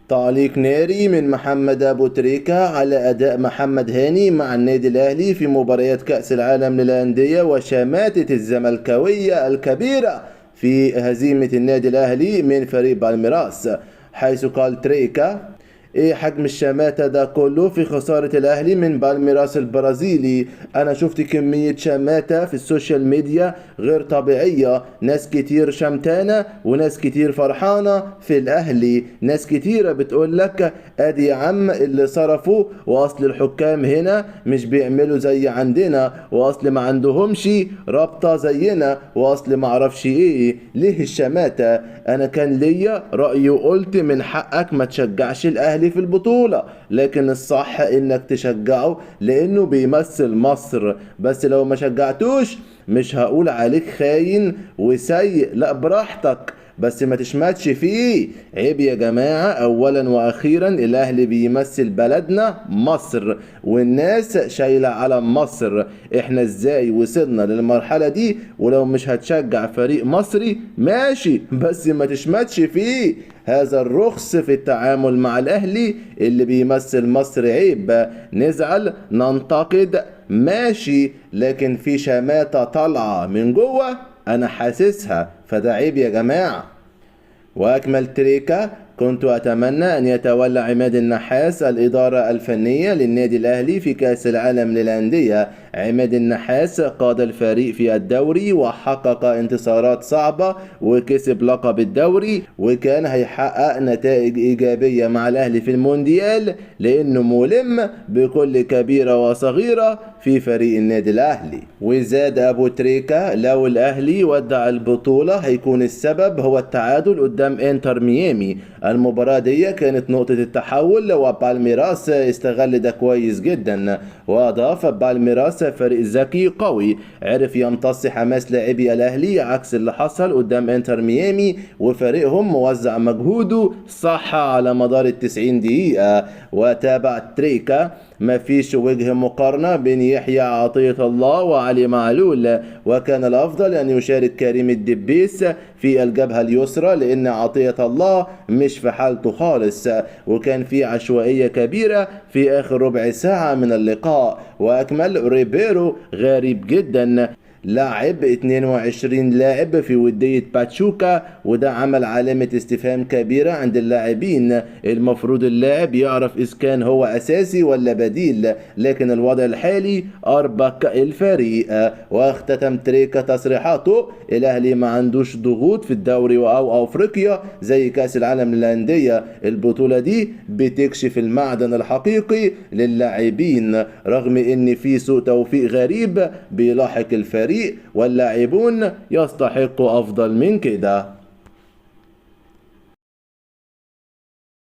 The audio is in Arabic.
تعليق ناري من محمد أبو تريكة على أداء محمد هاني مع النادي الأهلي في مباريات كأس العالم للأندية وشماتة الزملكاوية الكبيرة في هزيمة النادي الأهلي من فريق بالميراس، حيث قال تريكة: ايه حجم الشماتة ده كله في خسارة الاهلي من بالميراس البرازيلي؟ انا شفت كمية شماتة في السوشيال ميديا غير طبيعية، ناس كتير شمتانة وناس كتير فرحانة في الاهلي، ناس كتيرة بتقول لك ادي يا عم اللي صرفوا، واصل الحكام هنا مش بيعملوا زي عندنا، واصل ما عندهمش رابطة زينا، واصل ما عرفش ايه. ليه الشماتة؟ انا كان ليا رأي وقلت من حقك ما تشجعش الاهلي في البطولة، لكن الصح انك تشجعه لانه بيمثل مصر، بس لو ما شجعتوش مش هقول عليك خاين وسيء، لا براحتك، بس ما تشمتش فيه. عيب يا جماعة. اولا واخيرا الاهلي بيمثل بلدنا مصر، والناس شايلة علم مصر. احنا ازاي وصلنا للمرحلة دي؟ ولو مش هتشجع فريق مصري ماشي، بس ما تشمتش فيه. هذا الرخص في التعامل مع الاهلي اللي بيمثل مصر عيب. نزعل ننتقد ماشي، لكن في شماتة طالعة من جوه انا حاسسها، فده عيب يا جماعة. وأكمل تريكة: كنت أتمنى أن يتولى عماد النحاس الإدارة الفنية للنادي الأهلي في كأس العالم للأندية. عماد النحاس قاد الفريق في الدوري وحقق انتصارات صعبة وكسب لقب الدوري، وكان هيحقق نتائج إيجابية مع الأهلي في المونديال لأنه ملم بكل كبيرة وصغيرة في فريق النادي الأهلي. وزاد أبو تريكة: لو الأهلي ودع البطولة هيكون السبب هو التعادل قدام انتر ميامي. المباراة دي كانت نقطة التحول، وبالميراس استغل ده كويس جدا. وأضاف: بالميراس فريق ذكي قوي، عرف يمتص حماس لاعبي الأهلي عكس اللي حصل قدام انتر ميامي، وفريقهم موزع مجهوده صح على مدار 90 دقيقة. وتابع تريكا: مفيش وجه مقارنة بين يحيى عطية الله وعلي معلول، وكان الأفضل أن يشارك كريم الدبيس في الجبهة اليسرى لأن عطية الله مش في حالته خالص، وكان في عشوائية كبيرة في آخر ربع ساعة من اللقاء. وأكمل: ريبيرو غريب جدا، لاعب 22 لاعب في ودية باتشوكا، وده عمل علامة استفهام كبيرة عند اللاعبين. المفروض اللاعب يعرف إذا كان هو أساسي ولا بديل، لكن الوضع الحالي أربك الفريق. واختتم تريكا تصريحاته: الأهلي ما عندوش ضغوط في الدوري أو أفريقيا زي كأس العالم للأندية، البطولة دي بتكشف المعدن الحقيقي للاعبين، رغم إن في سوء توفيق غريب بيلاحق الفريق واللاعبون يستحقوا أفضل من كده.